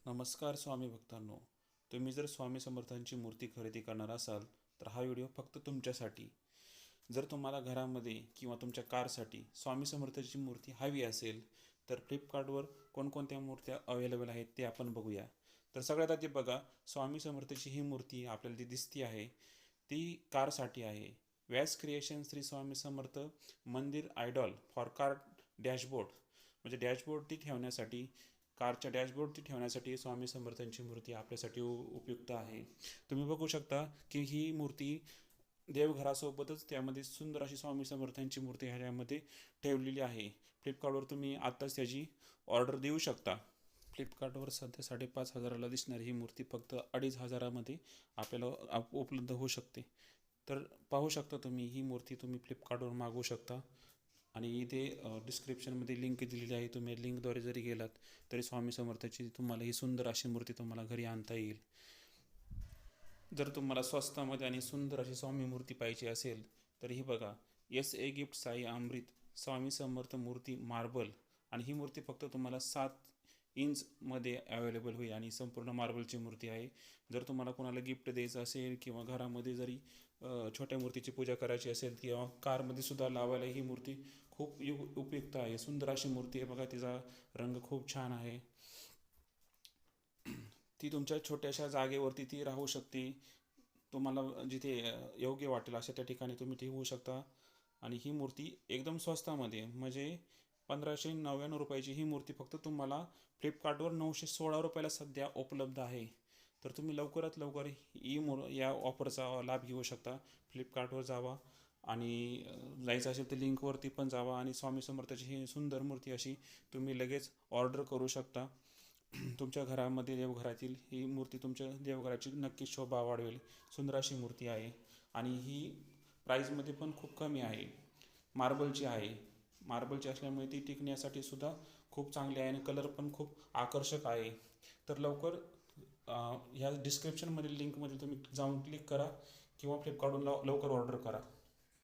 नमस्कार स्वामी भक्तांनो. तुम्ही जर स्वामी समर्थांची मूर्ती खरेदी करणार असाल तर हा व्हिडिओ फक्त तुमच्यासाठी. जर तुम्हाला घरामध्ये किंवा तुमच्या कारसाठी स्वामी समर्थांची मूर्ती हवी असेल तर फ्लिपकार्टवर कोणकोणत्या मूर्त्या अवेलेबल आहेत ते आपण बघूया. तर सगळ्यात आधी बघा, स्वामी समर्थांची ही मूर्ती आपल्याला ती दिसती आहे ती कारसाठी आहे. व्यास क्रिएशन श्री स्वामी समर्थ मंदिर आयडॉल फॉर कार डॅशबोर्ड, म्हणजे डॅशबोर्ड ती ठेवण्यासाठी, कारच्या डॅशबोर्डची ठेवण्यासाठी स्वामी समर्थांची मूर्ती आपल्यासाठी उपयुक्त आहे. तुम्ही बघू शकता की ही मूर्ती देवघरासोबतच त्यामध्ये सुंदर अशी स्वामी समर्थांची मूर्ती ह्याच्यामध्ये ठेवलेली आहे. फ्लिपकार्टवर तुम्ही आत्ताच त्याची ऑर्डर देऊ शकता. फ्लिपकार्टवर सध्या 5,500ला दिसणारी ही मूर्ती फक्त 2,500मध्ये आपल्याला उपलब्ध होऊ शकते. तर पाहू शकता तुम्ही, ही मूर्ती तुम्ही फ्लिपकार्टवर मागवू शकता आणि इथे डिस्क्रिप्शनमध्ये लिंक दिलेली आहे. तुम्ही लिंकद्वारे जरी गेलात तरी स्वामी समर्थाची तुम्हाला ही सुंदर अशी मूर्ती तुम्हाला घरी आणता येईल. जर तुम्हाला स्वस्तामध्ये आणि सुंदर अशी स्वामी मूर्ती पाहिजे असेल तर ही बघा, SA गिफ्ट साई अमृत स्वामी समर्थ मूर्ती मार्बल, आणि ही मूर्ती फक्त तुम्हाला 7 इंचमध्ये अवेलेबल होईल आणि संपूर्ण मार्बलची मूर्ती आहे. जर तुम्हाला कोणाला गिफ्ट द्यायचं असेल किंवा घरामध्ये जरी छोट्या मूर्तीची पूजा करायची असेल किंवा कारमध्ये सुद्धा लावायला ही मूर्ती खूप उपयुक्त आहे. सुंदर अशी मूर्ती आहे बघा, तिचा रंग खूप छान आहे. ती तुमच्या छोट्याशा जागेवरती ती राहू शकते. तुम्हाला जिथे योग्य वाटेल अशा त्या ठिकाणी तुम्ही ठेवू शकता. आणि ही मूर्ती एकदम स्वस्तामध्ये, म्हणजे 1,599 रुपयाची ही मूर्ती फक्त तुम्हाला फ्लिपकार्टवर 916 रुपयाला सध्या उपलब्ध आहे. तर तुम्ही लवकरात लवकर या ऑफरचा लाभ घेऊ शकता. फ्लिपकार्टवर जावा आणि जायचं असेल तर लिंकवरती पण जावा आणि स्वामी समर्थाची ही सुंदर मूर्ती अशी तुम्ही लगेच ऑर्डर करू शकता. तुमच्या घरामध्ये देवघरातील ही मूर्ती तुमच्या देवघराची नक्की शोभा वाढवेल. सुंदर अशी मूर्ती आहे आणि ही प्राईजमध्ये पण खूप कमी आहे. मार्बलची आहे. मार्बलची असल्यामुळे ती टिकण्यासाठी सुद्धा खूप चांगली आहे आणि कलर पण खूप आकर्षक आहे. तर लवकर ह्या डिस्क्रिप्शनमधील लिंकमध्ये तुम्ही जाऊन क्लिक करा किंवा फ्लिपकार्टवरून लवकर ऑर्डर करा.